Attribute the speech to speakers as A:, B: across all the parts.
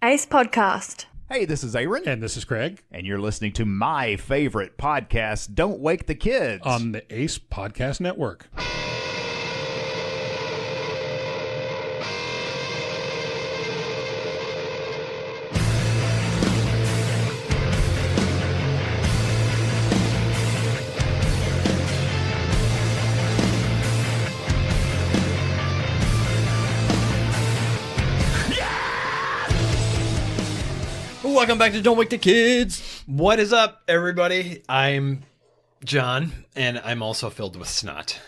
A: Ace Podcast.
B: Hey, this is Aaron.
C: And this is Craig.
B: And you're listening to my favorite podcast, Don't Wake the Kids.
C: On the Ace Podcast Network.
D: Welcome back to Don't Wake the Kids.
E: What is up, everybody? I'm John, and I'm also filled with snot.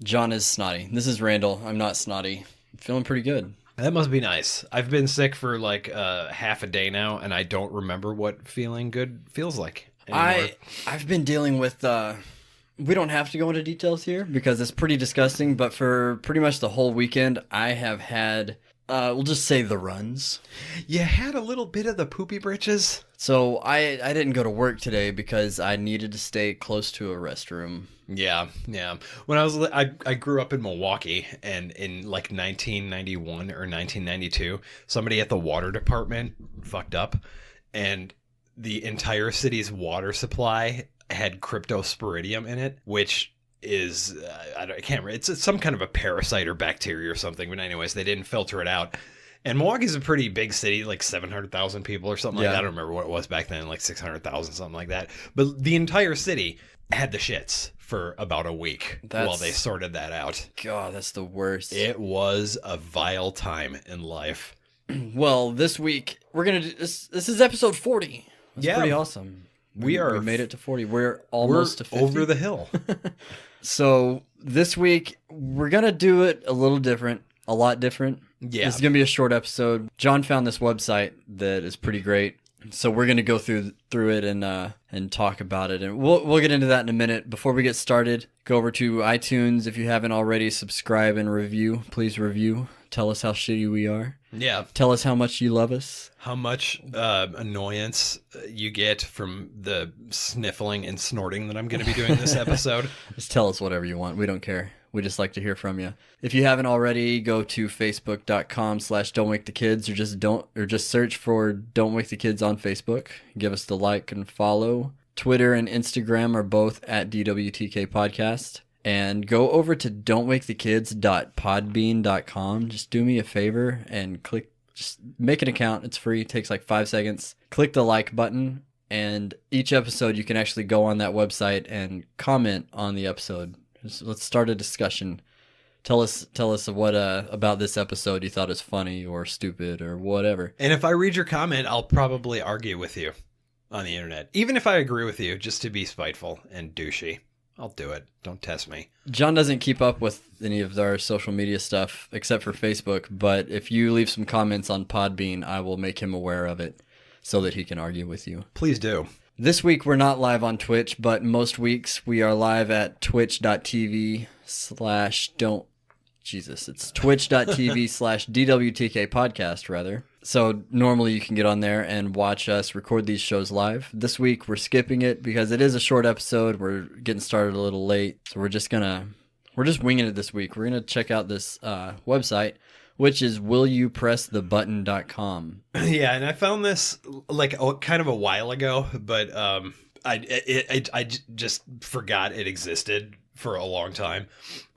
D: John is snotty. This is Randall. I'm not snotty. I'm feeling pretty good.
E: That must be nice. I've been sick for like half a day now, and I don't remember what feeling good feels like anymore.
D: I've been dealing with, we don't have to go into details here because it's pretty disgusting, but for pretty much the whole weekend, I have had... we'll just say the runs.
E: You had a little bit of the poopy britches.
D: So I didn't go to work today because I needed to stay close to a restroom.
E: Yeah. When I grew up in Milwaukee, and in like 1991 or 1992, somebody at the water department fucked up, and the entire city's water supply had cryptosporidium in it, which is I can't remember. It's some kind of a parasite or bacteria or something. But anyways, they didn't filter it out. And Milwaukee's a pretty big city, like 700,000 people or something like that. I don't remember what it was back then, like 600,000, something like that. But the entire city had the shits for about a week while they sorted that out.
D: God, that's the worst.
E: It was a vile time in life.
D: Well, this week we're gonna do this. This is episode 40. That's pretty awesome. We made it to 40. We're almost to 50.
E: Over the hill.
D: So this week, we're going to do it a little different, a lot different.
E: Yeah.
D: This is going to be a short episode. John found this website that is pretty great. So we're going to go through it and talk about it. And we'll get into that in a minute. Before we get started, go over to iTunes. If you haven't already, subscribe and review. Please review. Tell us how shitty we are.
E: Yeah.
D: Tell us how much you love us.
E: How much annoyance you get from the sniffling and snorting that I'm going to be doing this episode.
D: Just tell us whatever you want. We don't care. We just like to hear from you. If you haven't already, go to facebook.com/don'twakethekids or just search for Don't Wake the Kids on Facebook. Give us the like and follow. Twitter and Instagram are both at DWTK Podcast. And go over to don'twakethekids.podbean.com. Just do me a favor and just make an account. It's free. It takes like 5 seconds. Click the like button. And each episode, you can actually go on that website and comment on the episode. Let's start a discussion. Tell us what about this episode you thought is funny or stupid or whatever.
E: And if I read your comment, I'll probably argue with you on the internet. Even if I agree with you, just to be spiteful and douchey. I'll do it. Don't test me.
D: John doesn't keep up with any of our social media stuff except for Facebook, but if you leave some comments on Podbean, I will make him aware of it so that he can argue with you.
E: Please do.
D: This week we're not live on Twitch, but most weeks we are live at twitch.tv/don't... Jesus, it's twitch.tv/DWTK podcast, rather. So normally you can get on there and watch us record these shows live. This week we're skipping it because it is a short episode. We're getting started a little late. So we're just winging it this week. We're going to check out this website, which is willyoupressthebutton.com.
E: Yeah, and I found this like kind of a while ago, but I just forgot it existed for a long time.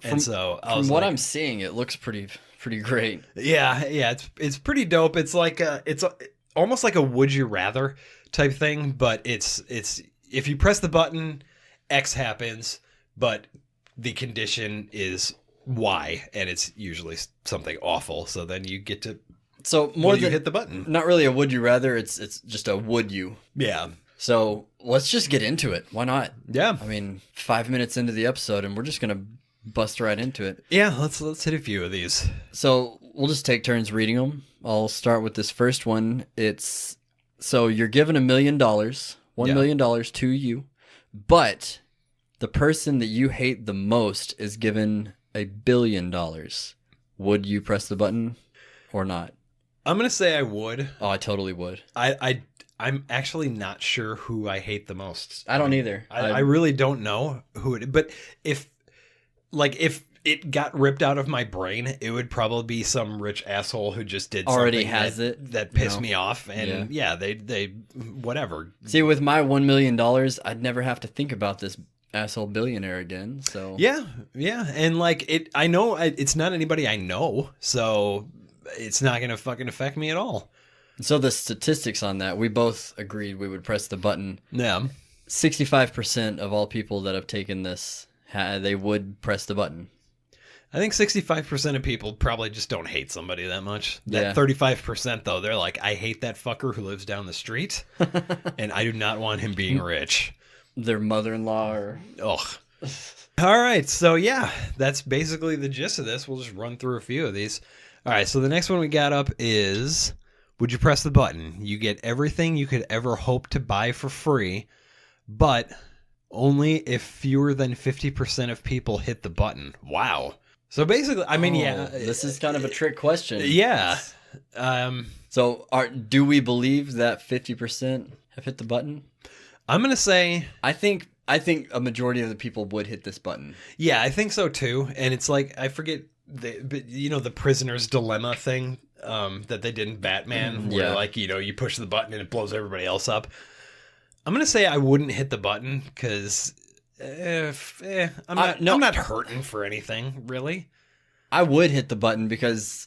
E: And so
D: from what I'm seeing, it looks pretty great.
E: Yeah, it's pretty dope. It's like it's almost like a would you rather type thing, but it's if you press the button, X happens, but the condition is Y, and it's usually something awful. So then you get to more than you hit the button.
D: Not really a would you rather. It's just a would you.
E: Yeah.
D: So let's just get into it. Why not?
E: Yeah.
D: I mean, 5 minutes into the episode, and we're just gonna bust right into it.
E: Yeah, let's hit a few of these.
D: So we'll just take turns reading them. I'll start with this first one. So you're given $1 million, $1 million to you, but the person that you hate the most is given $1 billion. Would you press the button or not?
E: I'm gonna say I would.
D: Oh, I totally would.
E: I'm actually not sure who I hate the most.
D: I don't either.
E: I really don't know who it is. But if it got ripped out of my brain, it would probably be some rich asshole who just did
D: Already
E: something
D: has
E: that pissed me off, and they whatever.
D: See, with my $1 million, I'd never have to think about this asshole billionaire again. So
E: Yeah, and like I know it's not anybody I know, so it's not gonna fucking affect me at all.
D: So the statistics on that, we both agreed we would press the button.
E: Yeah,
D: 65% of all people that have taken this, they would press the button.
E: I think 65% of people probably just don't hate somebody that much.
D: Yeah.
E: That 35% though, they're like, I hate that fucker who lives down the street, and I do not want him being rich.
D: Their mother-in-law or...
E: Ugh. All right, so yeah, that's basically the gist of this. We'll just run through a few of these. All right, so the next one we got up is, would you press the button? You get everything you could ever hope to buy for free, but only if fewer than 50% of people hit the button. Wow. So basically, I mean,
D: This is kind of a trick question.
E: Yeah.
D: So do we believe that 50% have hit the button?
E: I'm going to say...
D: I think a majority of the people would hit this button.
E: Yeah, I think so too. And it's like, I forget, the prisoner's dilemma thing that they did in Batman, where like, you push the button and it blows everybody else up. I'm going to say I wouldn't hit the button because I'm not hurting for anything, really.
D: I would hit the button because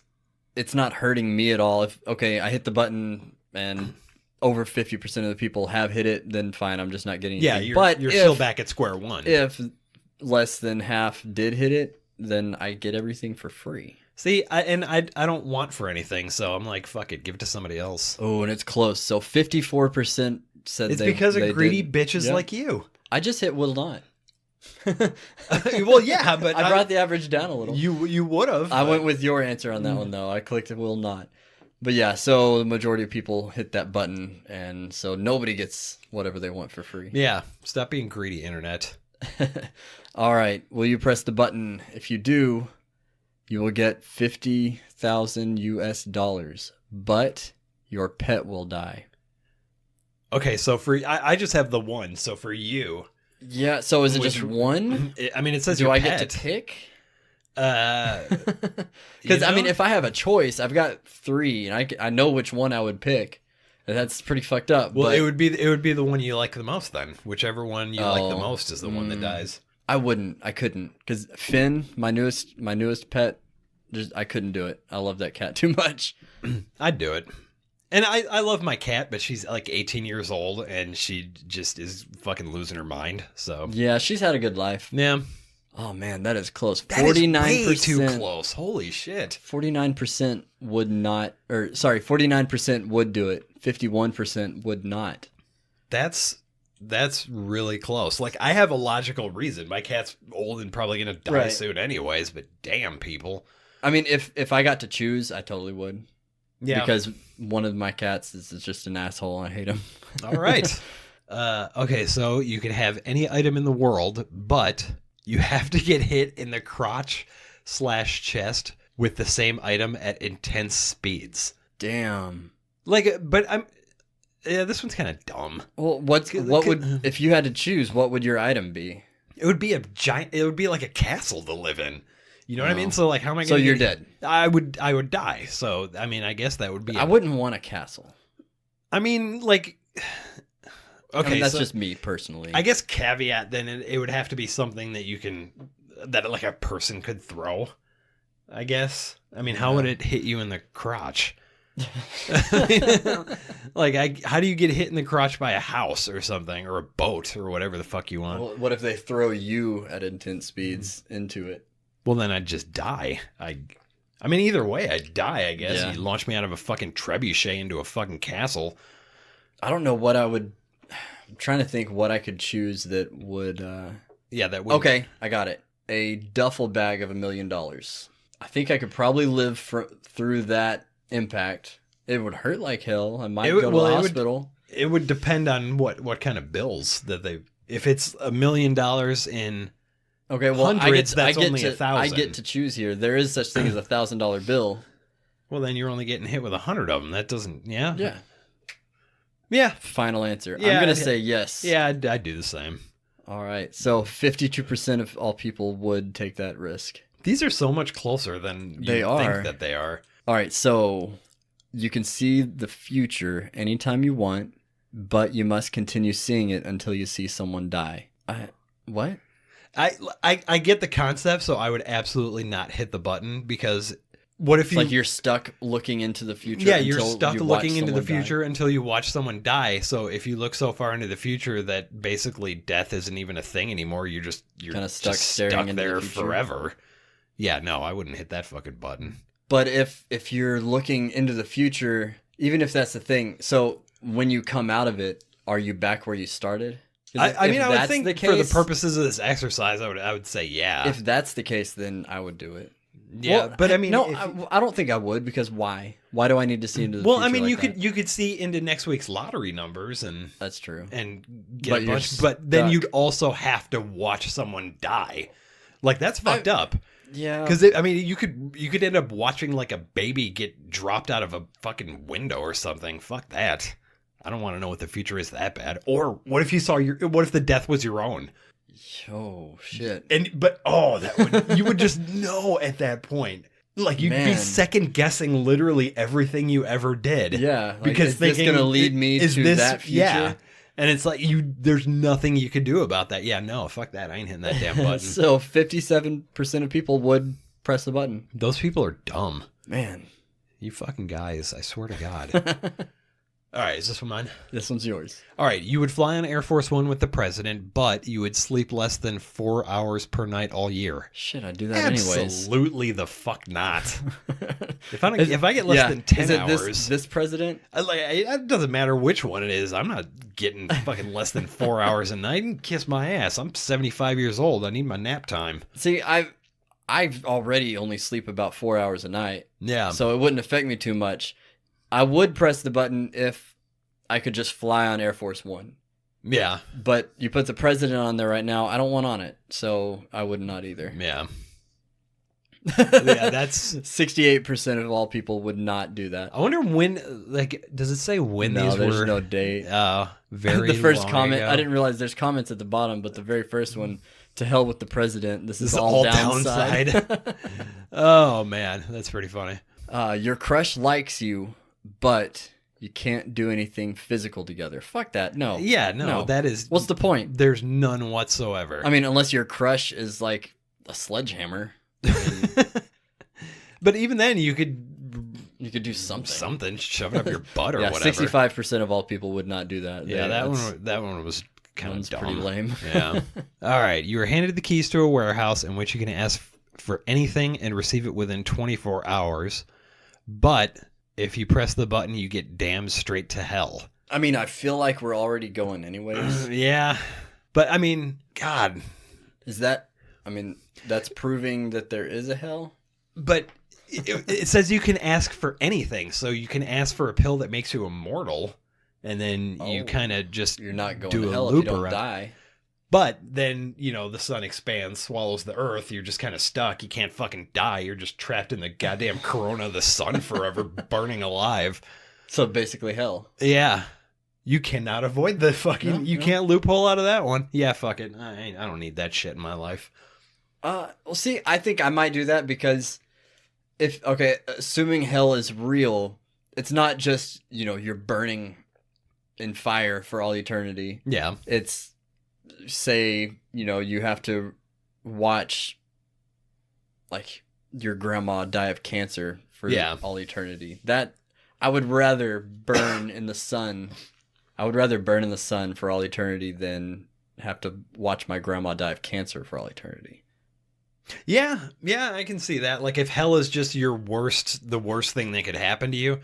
D: it's not hurting me at all. If I hit the button and over 50% of the people have hit it, then fine, I'm just not getting anything.
E: Yeah, you're still back at square one.
D: If less than half did hit it, then I get everything for free.
E: See, I don't want for anything, so I'm like, fuck it, give it to somebody else.
D: Oh, and it's close. So 54% said
E: it's because of greedy bitches like you.
D: I just hit will not.
E: Well, yeah, but
D: I brought the average down a little.
E: You would have.
D: I went with your answer on that one though. I clicked will not. But yeah, so the majority of people hit that button, and so nobody gets whatever they want for free.
E: Yeah, stop being greedy, internet.
D: All right, will you press the button? If you do, you will get $50,000 US, but your pet will die.
E: Okay, so I just have the one. So for you,
D: yeah. So is it just one?
E: I mean, it says
D: do
E: your
D: I
E: pet.
D: get to pick?
E: Because
D: I mean, if I have a choice, I've got 3, and I know which one I would pick. And that's pretty fucked up.
E: Well,
D: but
E: it would be the one you like the most. Then whichever one you like the most is the one that dies.
D: I couldn't, because Finn, my newest pet, I couldn't do it. I love that cat too much.
E: I'd do it. And I love my cat, but she's like 18 years old, and she just is fucking losing her mind. So
D: yeah, she's had a good life.
E: Yeah.
D: Oh man, that is close.
E: 49%. Way too close. Holy shit.
D: 49% would not, 49% would do it. 51% would not.
E: That's really close. Like, I have a logical reason. My cat's old and probably gonna die soon anyways, but damn, people.
D: I mean, if I got to choose, I totally would.
E: Yeah.
D: Because one of my cats is just an asshole. I hate him.
E: All right. Okay, so you can have any item in the world, but you have to get hit in the crotch/chest with the same item at intense speeds.
D: Damn.
E: This one's kind of dumb.
D: Well, what would, if you had to choose, what would your item be?
E: It would be like a castle to live in. You know what I mean? So like, how am I going to...
D: So you're dead.
E: I would die. So, I mean, I guess that would be...
D: I wouldn't want a castle.
E: I mean, like... Okay,
D: I mean, that's just me personally.
E: I guess caveat, then it would have to be something that like a person could throw, I guess. I mean, how would it hit you in the crotch? Like, how do you get hit in the crotch by a house or something, or a boat, or whatever the fuck you want?
D: Well, what if they throw you at intense speeds into it?
E: Well, then I'd just die. I mean, either way, I'd die, I guess.
D: Yeah.
E: You launch me out of a fucking trebuchet into a fucking castle.
D: I don't know what I would... I'm trying to think what I could choose that would...
E: that would...
D: Okay, I got it. A duffel bag of $1 million. I think I could probably live through that impact. It would hurt like hell. I might go to the hospital.
E: It would depend on what kind of bills that they... If it's $1 million in...
D: Okay, well,
E: hundreds, that's only 1,000.
D: I get to choose here. There is such thing as a $1,000 bill.
E: Well, then you're only getting hit with 100 of them. That doesn't... Yeah.
D: Yeah.
E: Yeah.
D: Final answer.
E: Yeah,
D: I'm going to say yes.
E: Yeah, I'd do the same.
D: All right. So 52% of all people would take that risk.
E: These are so much closer than you
D: They are.
E: think that they are.
D: All right, so you can see the future anytime you want, but you must continue seeing it until you see someone die. What?
E: I get the concept, so I would absolutely not hit the button because what if
D: It's
E: you
D: like you're stuck looking into the future.
E: yeah, you're
D: until
E: stuck
D: you watch
E: looking into the
D: someone die.
E: future until you watch someone die. So if you look so far into the future that basically death isn't even a thing anymore, you're
D: Kinda stuck
E: just
D: staring
E: stuck
D: into the
E: there
D: future.
E: forever. Yeah, no, I wouldn't hit that fucking button.
D: But if you're looking into the future, even if that's the thing, so when you come out of it, are you back where you started? 'Cause
E: I mean,
D: if
E: I would
D: that's
E: think
D: the
E: for the
D: case-
E: purposes of this exercise, I would say yeah.
D: If that's the case, then I would do it.
E: Yeah,
D: Well,
E: but I mean,
D: no,
E: if-
D: I don't think I would because why? Why do I need to see into the
E: well,
D: future?
E: I mean,
D: like
E: you could see into next week's lottery numbers and
D: That's true.
E: get
D: But
E: a
D: you're
E: bunch, but then
D: stuck.
E: you'd also have to watch someone die. Like that's fucked up.
D: Yeah.
E: Because I mean, you could end up watching like a baby get dropped out of a fucking window or something. Fuck that. I don't want to know what the future is that bad. Or what if you saw what if the death was your own?
D: Oh shit.
E: You would just know at that point. Like you'd be
D: Man.
E: second guessing literally everything you ever did.
D: Yeah. Like,
E: because
D: is this
E: thinking,
D: gonna lead me
E: is
D: to
E: this,
D: that future?
E: Yeah. And it's like there's nothing you could do about that. Yeah, no, fuck that. I ain't hitting that damn button.
D: So 57% of people would press the button.
E: Those people are dumb.
D: Man.
E: You fucking guys, I swear to God. All right, is this one mine?
D: This one's yours.
E: All right, you would fly on Air Force One with the president, but you would sleep less than 4 hours per night all year.
D: Shit, I'd do that anyways.
E: Absolutely the fuck not. If I get less than 10
D: is it
E: hours,
D: this president?
E: it doesn't matter which one it is. I'm not getting fucking less than 4 hours a night. And kiss my ass. I'm 75 years old. I need my nap time.
D: See, I've already only sleep about 4 hours a night,
E: Yeah.
D: so it wouldn't affect me too much. I would press the button if I could just fly on Air Force One.
E: Yeah.
D: But you put the president on there right now. I don't want on it, so I would not either.
E: Yeah. Yeah, that's
D: 68% of all people would not do that.
E: I wonder when, like, does it say when
D: No,
E: these
D: there's
E: were?
D: no date.
E: Very
D: The first
E: long
D: comment,
E: ago.
D: I didn't realize there's comments at the bottom, but the very first one, to hell with the president. This
E: This
D: is
E: is
D: all downside.
E: Oh man, that's pretty funny.
D: Your crush likes you, but you can't do anything physical together. Fuck that. No.
E: Yeah, no, that is.
D: What's the point?
E: There's none whatsoever.
D: I mean, unless your crush is like a sledgehammer.
E: But even then, you could
D: You could do something.
E: shove it up your butt or
D: Yeah,
E: whatever.
D: 65% of all people would not do that.
E: Yeah,
D: That's-
E: that one was kind of
D: one's
E: dumb.
D: pretty lame.
E: Yeah. All right, you were handed the keys to a warehouse in which you can ask for anything and receive it within 24 hours. But if you press the button, you get damned straight to hell.
D: I mean, I feel like we're already going anyways.
E: Yeah, but I mean, God.
D: Is that? I mean, that's proving that there is a hell.
E: But it says you can ask for anything. So you can ask for a pill that makes you immortal, and then you
D: Oh.
E: kind of just
D: You're not going
E: do
D: to
E: a
D: hell if you
E: loop
D: don't
E: around.
D: die.
E: But then, the sun expands, swallows the earth. You're just kind of stuck. You can't fucking die. You're just trapped in the goddamn corona of the sun forever, burning alive.
D: So basically, hell.
E: Yeah. You cannot avoid the fucking... you can't loophole out of that one. Yeah, fuck it. I don't need that shit in my life.
D: Well, see, I think I might do that because assuming hell is real, it's not just, you're burning in fire for all eternity.
E: Yeah.
D: It's, say, you have to watch, like, your grandma die of cancer for all eternity. That, I would rather burn in the sun. I would rather burn in the sun for all eternity than have to watch my grandma die of cancer for all eternity.
E: Yeah, I can see that. Like, if hell is just the worst thing that could happen to you.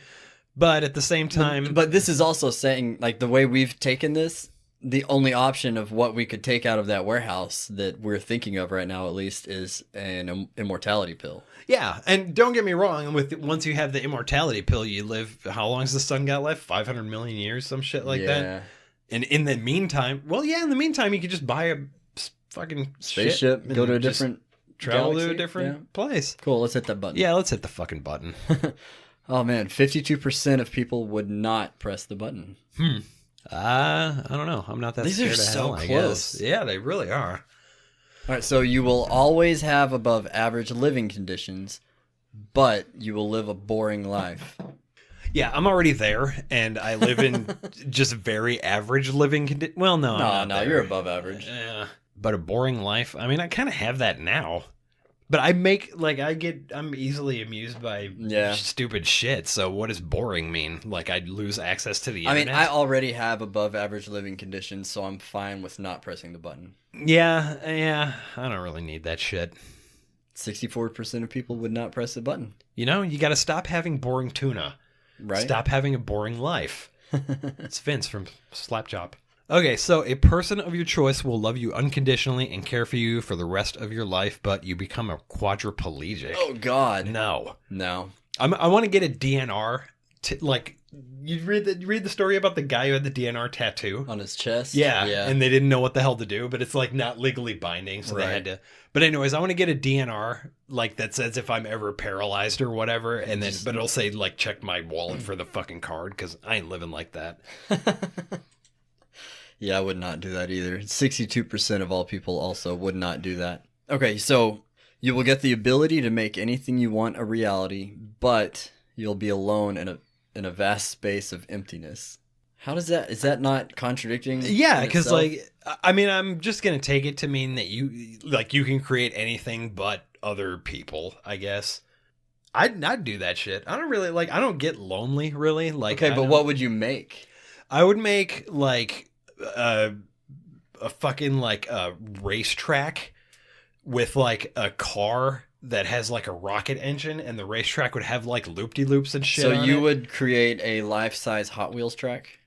E: But at the same time...
D: But this is also saying, like, the way we've taken this, the only option of what we could take out of that warehouse that we're thinking of right now, at least, is an immortality pill.
E: Yeah, and don't get me wrong, once you have the immortality pill, you live... How long's the sun got left? 500 million years? Some shit like that? And in the meantime... Well, yeah, in the meantime, you could just buy a fucking
D: Spaceship,
E: ship
D: go to a
E: and just
D: different...
E: travel to
D: galaxy?
E: a different place.
D: Cool, let's hit that button.
E: Yeah, let's hit the fucking button.
D: Oh, man, 52% of people would not press the button.
E: I don't know. I'm not that
D: These
E: scared
D: are
E: of
D: so
E: hell, I
D: close.
E: guess. Yeah, they really are.
D: All right, so you will always have above average living conditions, but you will live a boring life.
E: Yeah, I'm already there, and I live in just very average living conditions. Well, no, I'm not there.
D: You're above average.
E: Yeah, but a boring life. I mean, I kind of have that now. But I'm easily amused by stupid shit. So what does boring mean? Like I'd lose access to the internet?
D: I mean, I already have above average living conditions, so I'm fine with not pressing the button.
E: Yeah. I don't really need that shit.
D: 64% of people would not press the button.
E: You know, you got to stop having boring tuna.
D: Right.
E: Stop having a boring life. It's Vince from Slapchop. Okay, so a person of your choice will love you unconditionally and care for you for the rest of your life, but you become a quadriplegic.
D: Oh, God.
E: No.
D: I
E: want to get a DNR. You read the story about the guy who had the DNR tattoo
D: on his chest.
E: Yeah, and they didn't know what the hell to do, but it's like not legally binding, so they had to. But anyways, I want to get a DNR like that says if I'm ever paralyzed or whatever, and then but it'll say like check my wallet for the fucking card because I ain't living like that.
D: Yeah, I would not do that either. 62% of all people also would not do that. Okay, so you will get the ability to make anything you want a reality, but you'll be alone in a vast space of emptiness. How does that... Is that not contradicting?
E: Yeah, because I'm just going to take it to mean that you can create anything but other people, I guess. I'd do that shit. I don't get lonely, really. Like,
D: okay, but what would you make?
E: I would make, a fucking a racetrack with a car that has a rocket engine, and the racetrack would have loop-de-loops and shit.
D: So you would create a life-size Hot Wheels track?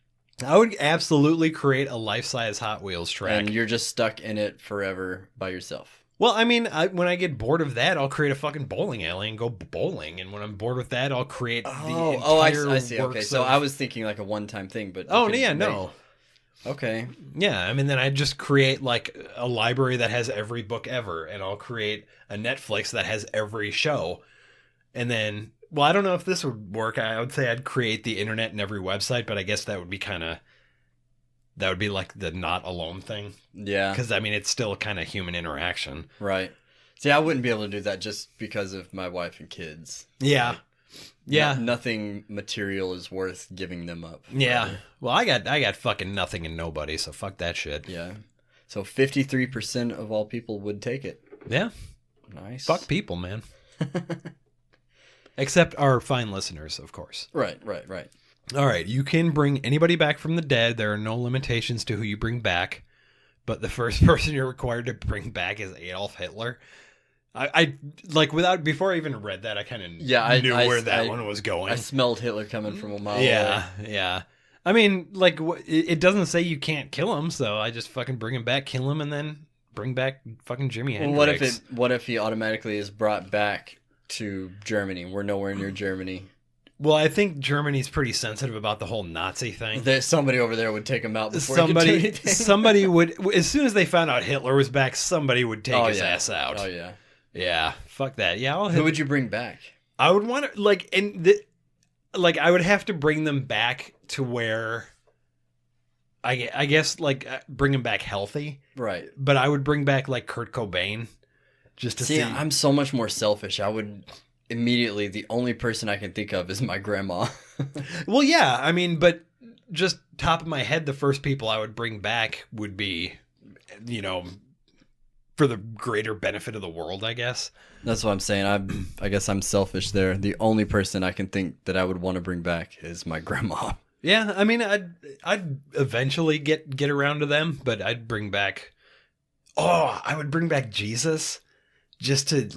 E: I would absolutely create a life-size Hot Wheels track.
D: And you're just stuck in it forever by yourself.
E: Well, I mean, when I get bored of that, I'll create a fucking bowling alley and go bowling. And when I'm bored with that, I'll create the entire
D: I see. Okay, so I was thinking a one-time thing, but
E: no.
D: Okay.
E: Yeah, I mean, then I'd just create a library that has every book ever, and I'll create a Netflix that has every show. And then, well, I don't know if this would work. I would say I'd create the internet and every website, but I guess that would be the not alone thing. Yeah. Because, I mean, it's still kind of human interaction.
D: Right. See, I wouldn't be able to do that just because of my wife and kids.
E: Yeah. Yeah.
D: Nothing material is worth giving them up.
E: Yeah. Well, I got fucking nothing and nobody, so fuck that shit.
D: Yeah. So 53% of all people would take it.
E: Yeah.
D: Nice.
E: Fuck people, man. Except our fine listeners, of course.
D: Right.
E: All right. You can bring anybody back from the dead. There are no limitations to who you bring back. But the first person you're required to bring back is Adolf Hitler. Before I even read that, I kind of knew where that one was going.
D: I smelled Hitler coming from a mile away.
E: Yeah. I mean, it doesn't say you can't kill him, so I just fucking bring him back, kill him, and then bring back fucking Jimi Hendrix.
D: What if he automatically is brought back to Germany? We're nowhere near Germany.
E: Well, I think Germany's pretty sensitive about the whole Nazi thing.
D: Somebody over there would take him out before
E: somebody would, as soon as they found out Hitler was back, somebody would take his ass out.
D: Oh, yeah.
E: Yeah, fuck that. Yeah,
D: who would you bring back?
E: I would want to I would have to bring them back to where I guess bring them back healthy,
D: right?
E: But I would bring back Kurt Cobain just to see.
D: I'm so much more selfish. I would immediately. The only person I can think of is my grandma.
E: Well, yeah, I mean, but just top of my head, the first people I would bring back would be, for the greater benefit of the world, I guess.
D: That's what I'm saying. I guess I'm selfish there. The only person I can think that I would want to bring back is my grandma.
E: Yeah, I mean, I'd eventually get around to them, but I'd bring back... I would bring back Jesus just to,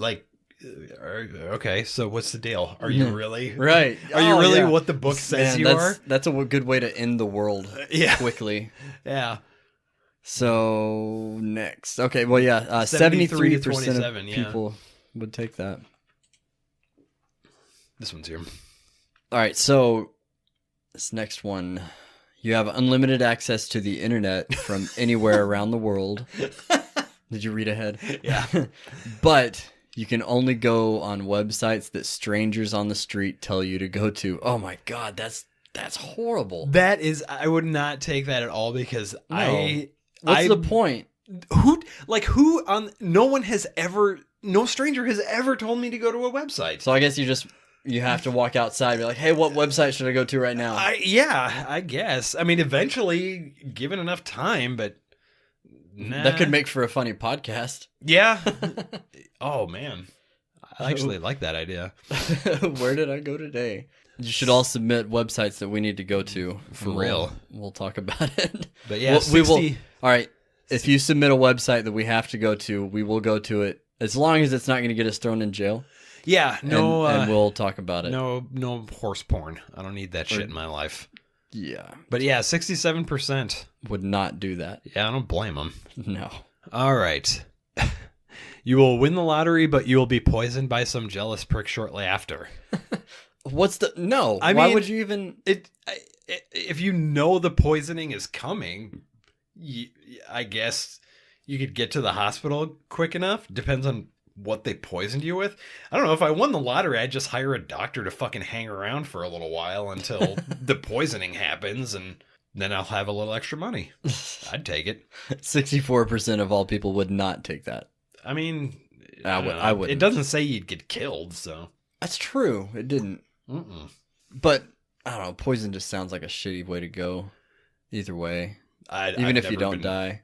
E: okay, so what's the deal? Are you really...
D: Right.
E: Are you really what the book says you are?
D: That's a good way to end the world quickly.
E: Yeah.
D: So next, okay, well, 73% of people would take that.
E: This one's here.
D: All right, so this next one, you have unlimited access to the internet from anywhere around the world. Did you read ahead?
E: Yeah.
D: But you can only go on websites that strangers on the street tell you to go to. Oh my God, that's horrible.
E: That is, I would not take that at all because
D: What's the point?
E: no stranger has ever told me to go to a website.
D: So I guess you have to walk outside and be like, hey, what website should I go to right now?
E: I guess. I mean, eventually, given enough time, but nah.
D: That could make for a funny podcast.
E: Yeah. Oh, man. I actually like that idea.
D: Where did I go today? You should all submit websites that we need to go to.
E: For real.
D: We'll talk about it.
E: But yeah,
D: we will. All right. If you submit a website that we have to go to, we will go to it. As long as it's not going to get us thrown in jail.
E: Yeah, no.
D: And we'll talk about it.
E: No horse porn. I don't need that shit in my life.
D: Yeah.
E: But yeah, 67%.
D: Would not do that.
E: Yeah, I don't blame them.
D: No.
E: All right. You will win the lottery, but you will be poisoned by some jealous prick shortly after.
D: No.
E: I
D: Why
E: mean,
D: would you even...
E: If you know the poisoning is coming, I guess you could get to the hospital quick enough. Depends on what they poisoned you with. I don't know. If I won the lottery, I'd just hire a doctor to fucking hang around for a little while until the poisoning happens, and then I'll have a little extra money. I'd take it.
D: 64% of all people would not take that.
E: I mean,
D: I wouldn't.
E: It doesn't say you'd get killed, so.
D: That's true. It didn't.
E: Mm-mm.
D: But, I don't know. Poison just sounds like a shitty way to go. Either way. Even if you don't die.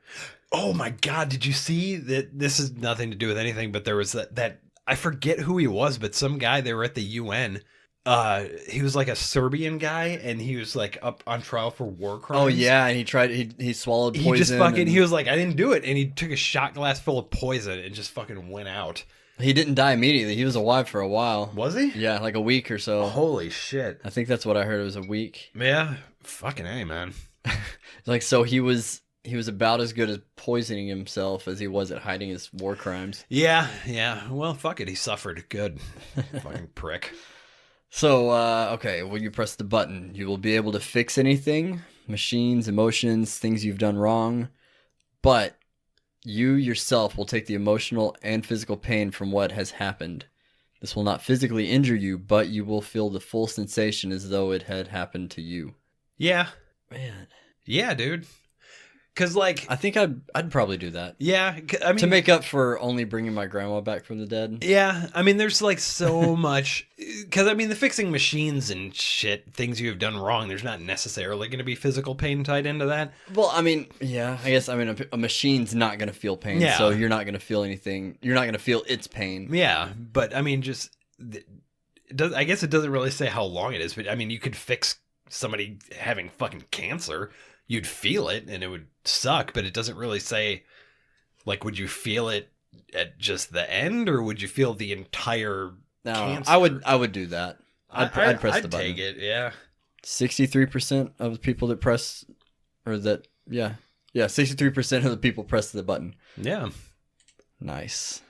E: Oh my God, did you see that? This has nothing to do with anything, but there was that I forget who he was, but some guy, they were at the UN. He was like a Serbian guy, and he was like up on trial for war crimes.
D: Oh yeah, and he swallowed poison.
E: He just fucking, he was like, I didn't do it, and he took a shot glass full of poison and just fucking went out.
D: He didn't die immediately. He was alive for a while.
E: Was he?
D: Yeah, like a week or so.
E: Holy shit.
D: I think that's what I heard. It was a week.
E: Yeah, fucking A, man.
D: Like, so he was about as good at poisoning himself as he was at hiding his war crimes.
E: Yeah. Well, fuck it. He suffered. Good. Fucking prick.
D: So, okay, when you press the button, you will be able to fix anything, machines, emotions, things you've done wrong, but you yourself will take the emotional and physical pain from what has happened. This will not physically injure you, but you will feel the full sensation as though it had happened to you.
E: Yeah.
D: Man.
E: Yeah, dude. Because, like...
D: I think I'd probably do that.
E: Yeah, I mean...
D: To make up for only bringing my grandma back from the dead.
E: Yeah, I mean, there's, like, so much... Because, I mean, the fixing machines and shit, things you have done wrong, there's not necessarily going to be physical pain tied into that.
D: Well, I mean, yeah, I guess, I mean, a machine's not going to feel pain,
E: yeah.
D: So you're not going to feel anything. You're not going to feel its pain.
E: Yeah, but, I mean, just... I guess it doesn't really say how long it is, but, I mean, you could fix somebody having fucking cancer. You'd feel it, and it would suck, but it doesn't really say, like, would you feel it at just the end, or would you feel the entire cancer?
D: I would do that. I'd press the button.
E: I'd take it, yeah.
D: 63% of the people that press, or that, yeah, 63% of the people press the button.
E: Yeah.
D: Nice.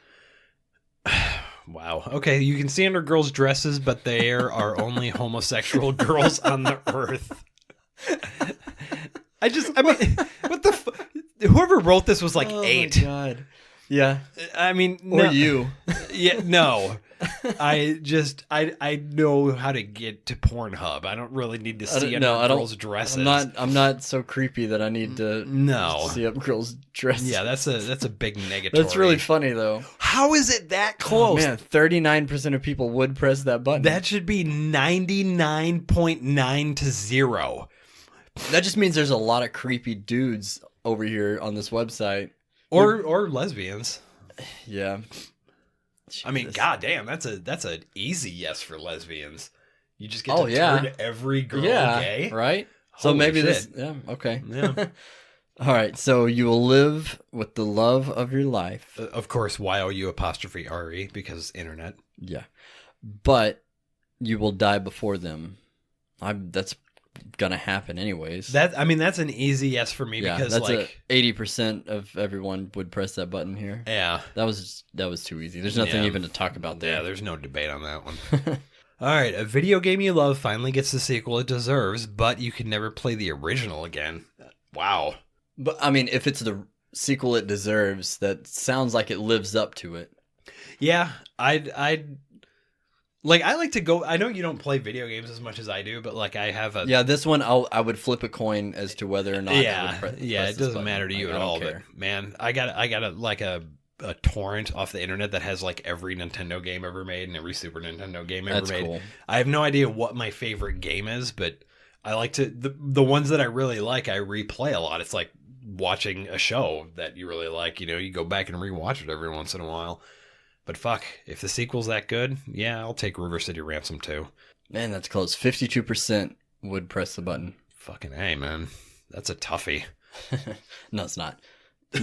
E: Wow. Okay, you can see under girls' dresses, but there are only homosexual girls on the earth. I mean, what the whoever wrote this was like 8.
D: Oh my God. Yeah.
E: I mean,
D: or you.
E: Yeah, no. I know how to get to Pornhub. I don't really need to see girls' dresses.
D: I'm not so creepy that I need to see up girls' dresses.
E: Yeah, that's a big negatory.
D: That's really funny though.
E: How is it that close?
D: Oh, man, 39% of people would press that button.
E: That should be 99.9 to 0.
D: That just means there's a lot of creepy dudes over here on this website.
E: Or lesbians.
D: Yeah.
E: I mean, goddamn, that's an easy yes for lesbians. You just get to turn every girl gay,
D: right?
E: Holy
D: so maybe
E: shit.
D: Okay.
E: Yeah.
D: All right, so you will live with the love of your life.
E: Of course, YOU''RE because internet.
D: Yeah. But you will die before them. That's gonna happen anyways.
E: That's an easy yes for me because
D: that's
E: like
D: 80% of everyone would press that button here.
E: Yeah.
D: That was too easy. There's nothing even to talk about there.
E: Yeah, there's no debate on that one. All right, a video game you love finally gets the sequel it deserves, but you can never play the original again. Wow.
D: But I mean, if it's the sequel it deserves, that sounds like it lives up to it.
E: Yeah, Like, I like to go. I know you don't play video games as much as I do, but like I have a.
D: Yeah, this one I would flip a coin as to whether or not.
E: Yeah,
D: press
E: it
D: this
E: doesn't
D: button.
E: matter to you
D: Like,
E: at
D: I don't
E: all.
D: care.
E: But man, I got like a torrent off the internet that has like every Nintendo game ever made and every Super Nintendo game ever
D: That's
E: made.
D: cool.
E: I have no idea what my favorite game is, but I like to the ones that I really like. I replay a lot. It's like watching a show that you really like. You know, you go back and rewatch it every once in a while. But fuck, if the sequel's that good, yeah, I'll take River City Ransom too.
D: Man, that's close. 52% would press the button.
E: Fucking A, man. That's a toughie.
D: No, it's not.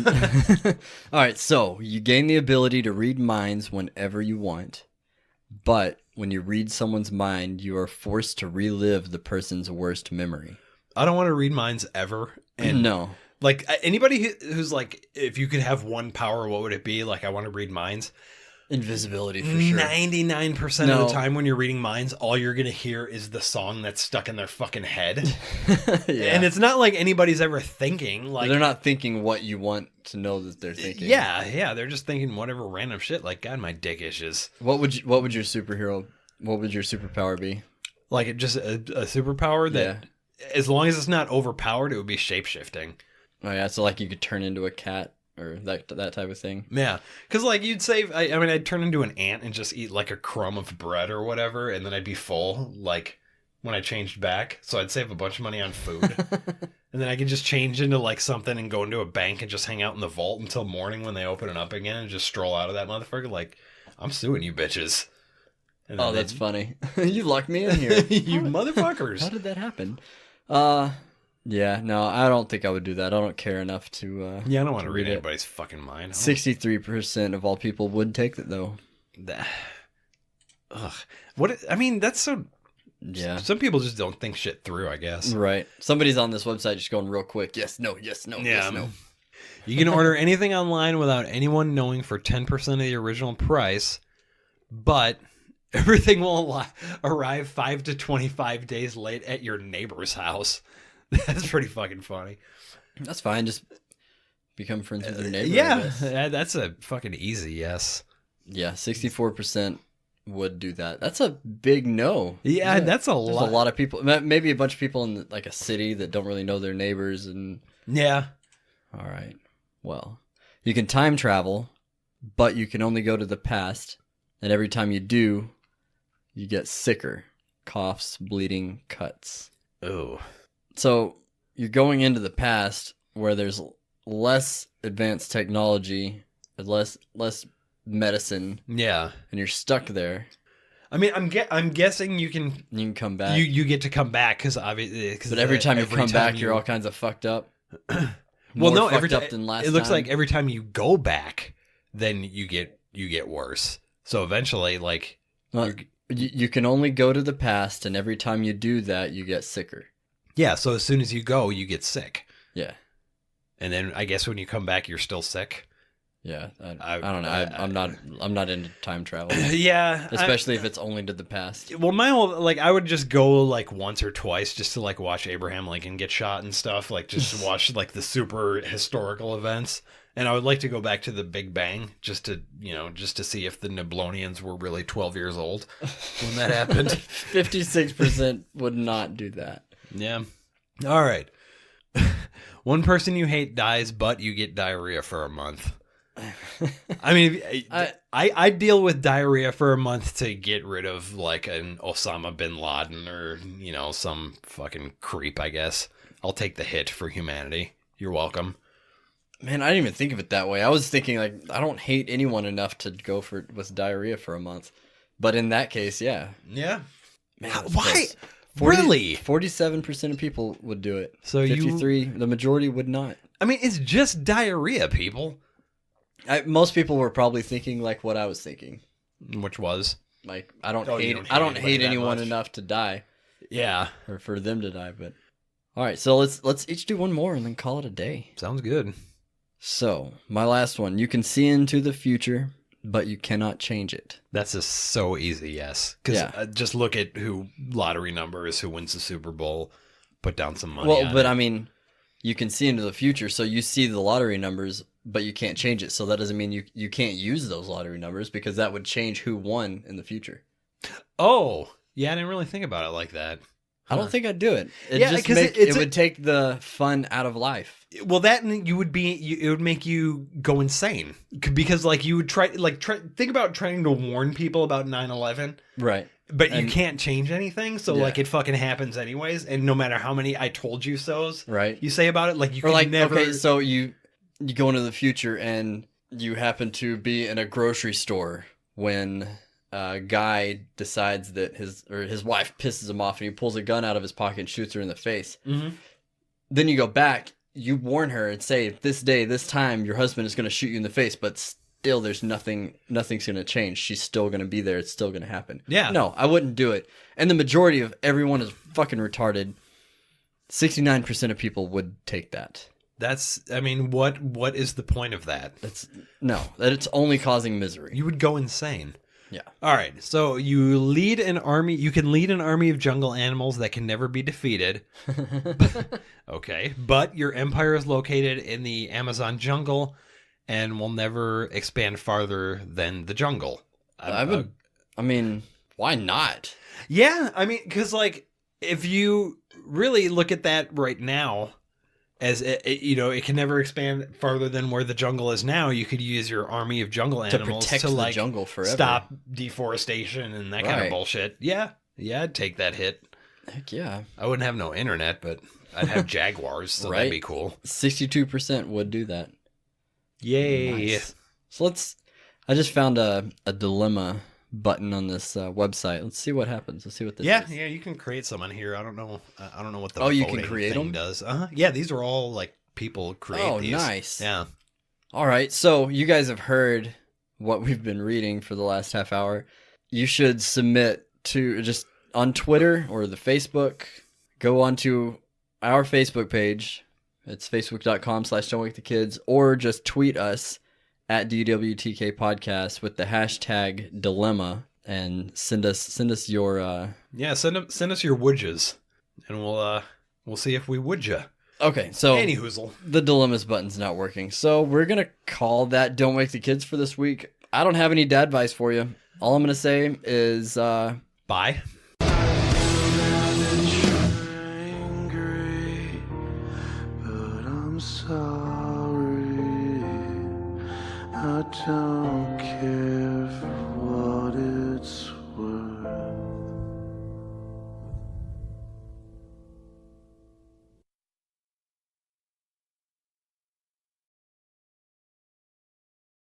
D: All right, so you gain the ability to read minds whenever you want, but when you read someone's mind, you are forced to relive the person's worst memory.
E: I don't want to read minds ever. And
D: No.
E: like anybody who's like, if you could have one power, what would it be? Like, I want to read minds.
D: Invisibility for sure.
E: 99% of
D: No.
E: the time when you're reading minds, all you're going to hear is the song that's stuck in their fucking head.
D: Yeah.
E: And it's not like anybody's ever thinking. Like,
D: they're not thinking what you want to know that they're thinking.
E: Yeah, they're just thinking whatever random shit. Like, God, my dick itches.
D: What would your superpower be?
E: Like, just a superpower that, as long as it's not overpowered, it would be shape-shifting.
D: Oh yeah, so like you could turn into a cat or that type of thing.
E: Yeah, because like you'd save. I mean, I'd turn into an ant and just eat like a crumb of bread or whatever, and then I'd be full. Like when I changed back, so I'd save a bunch of money on food, and then I could just change into like something and go into a bank and just hang out in the vault until morning when they open it up again, and just stroll out of that motherfucker. Like, I'm suing you bitches. And then
D: Oh, that's funny. You locked me in here.
E: you motherfuckers.
D: How did that happen? Yeah, no, I don't think I would do that. I don't care enough to.
E: Yeah, I don't want to read
D: it.
E: anybody's fucking mind.
D: 63% of all people would take it though.
E: Ugh. I mean, that's so.
D: Yeah.
E: Some people just don't think shit through, I guess.
D: Right. Somebody's on this website just going real quick. Yes, no, yes, no, yes, no.
E: You can order anything online without anyone knowing for 10% of the original price, but everything will arrive 5 to 25 days late at your neighbor's house. That's pretty fucking funny.
D: That's fine. Just become friends with your neighbor. I
E: Yeah,
D: guess.
E: that's a fucking easy yes.
D: Yeah, 64% would do that. That's a big no.
E: Yeah, that's a
D: There's
E: lot.
D: a lot of people. Maybe a bunch of people in like a city that don't really know their neighbors. And
E: Yeah.
D: all right, well, you can time travel, but you can only go to the past. And every time you do, you get sicker, coughs, bleeding, cuts.
E: Oh.
D: So you're going into the past where there's less advanced technology, and less medicine,
E: Yeah.
D: and you're stuck there.
E: I mean, I'm guessing you can
D: You can come back,
E: you get to come back because obviously.
D: but every time you come back, you're all kinds of fucked up.
E: Well,
D: More
E: no,
D: fucked up than last.
E: it looks
D: time.
E: like every time you go back, then you get worse. So eventually, like,
D: You can only go to the past, and every time you do that, you get sicker.
E: yeah. So as soon as you go, you get sick,
D: Yeah,
E: and then I guess when you come back, you're still sick.
D: yeah. I don't know. I'm not into time travel,
E: Yeah,
D: especially if it's only to the past.
E: well, my whole like I would just go like once or twice just to like watch Abraham Lincoln get shot and stuff, like just watch like the super historical events. And I would like to go back to the Big Bang just to see if the Neblonians were really 12 years old when that happened.
D: 56% would not do that.
E: Yeah. All right. One person you hate dies, but you get diarrhea for a month. I mean, I deal with diarrhea for a month to get rid of like an Osama bin Laden or, some fucking creep, I guess. I'll take the hit for humanity. You're welcome.
D: Man, I didn't even think of it that way. I was thinking like I don't hate anyone enough to go with diarrhea for a month, but in that case, yeah.
E: Yeah.
D: Man, that's
E: Why?
D: close.
E: Really?
D: 47% of people would do it.
E: So
D: 53, the majority would not.
E: I mean, it's just diarrhea, people.
D: Most people were probably thinking like what I was thinking.
E: Which was?
D: Like I don't
E: Oh, you
D: hate
E: don't hate
D: I don't
E: anybody
D: hate
E: that
D: anyone
E: much.
D: enough to die
E: Yeah.
D: or for them to die. But all right, so let's each do one more and then call it a day.
E: Sounds good.
D: So my last one: you can see into the future, but you cannot change it.
E: That's just so easy, yes. Because
D: Yeah.
E: just look at who lottery numbers, who wins the Super Bowl, put down some money.
D: Well,
E: on
D: but
E: it.
D: I mean, you can see into the future, so you see the lottery numbers, but you can't change it. So that doesn't mean you can't use those lottery numbers because that would change who won in the future.
E: Oh, yeah, I didn't really think about it like that.
D: I don't think I'd do it.
E: Yeah,
D: Just
E: 'cause
D: make,
E: it's
D: it would take the fun out of life.
E: Well, that and it would make you go insane because like you would try think about trying to warn people about 9/11,
D: Right.
E: but you can't change anything, so
D: Yeah.
E: like it fucking happens anyways, and no matter how many I told you so's
D: Right.
E: you say about it, like you
D: Or
E: can
D: like,
E: never.
D: okay, so you go into the future and you happen to be in a grocery store when a guy decides that his wife pisses him off and he pulls a gun out of his pocket and shoots her in the face.
E: Mhm.
D: Then you go back, you warn her and say, this day, this time, your husband is going to shoot you in the face, but still there's nothing's going to change. She's still going to be there. It's still going to happen.
E: Yeah.
D: No, I wouldn't do it. And the majority of everyone is fucking retarded. 69% of people would take that.
E: That's, I mean, what is the point of that?
D: That it's only causing misery.
E: You would go insane.
D: Yeah.
E: All right. So you lead an army. You can lead an army of jungle animals that can never be defeated. Okay. But your empire is located in the Amazon jungle and will never expand farther than the jungle.
D: I mean, why not?
E: Yeah. I mean, because like if you really look at that right now, as it can never expand farther than where the jungle is now. You could use your army of jungle animals
D: protect
E: to
D: the
E: like
D: jungle forever.
E: stop deforestation and that kind of bullshit. Yeah, I'd take that hit.
D: Heck yeah.
E: I wouldn't have no internet, but I'd have jaguars, so that'd be cool.
D: 62% would do that.
E: Yay!
D: Nice. So I just found a dilemma button on this website. Let's see what happens. Let's see what this is.
E: Yeah, you can create some on here. I don't know what the
D: you can
E: voting
D: create
E: thing
D: them?
E: does. Yeah, these are all like people create these.
D: Nice.
E: Yeah.
D: All right. So you guys have heard what we've been reading for the last half hour. You should submit to just on Twitter or the Facebook. Go onto our Facebook page. It's facebook.com/don'twakethekids, or just tweet us at DWTK Podcast with the hashtag dilemma and send us your
E: Send us your woodjas, and we'll see if we would ya.
D: Okay, so
E: Any hoozle.
D: the dilemmas button's not working, so we're gonna call that Don't Wake the Kids for this week. I don't have any dad advice for you. All I'm gonna say is
E: Bye.
A: I don't care.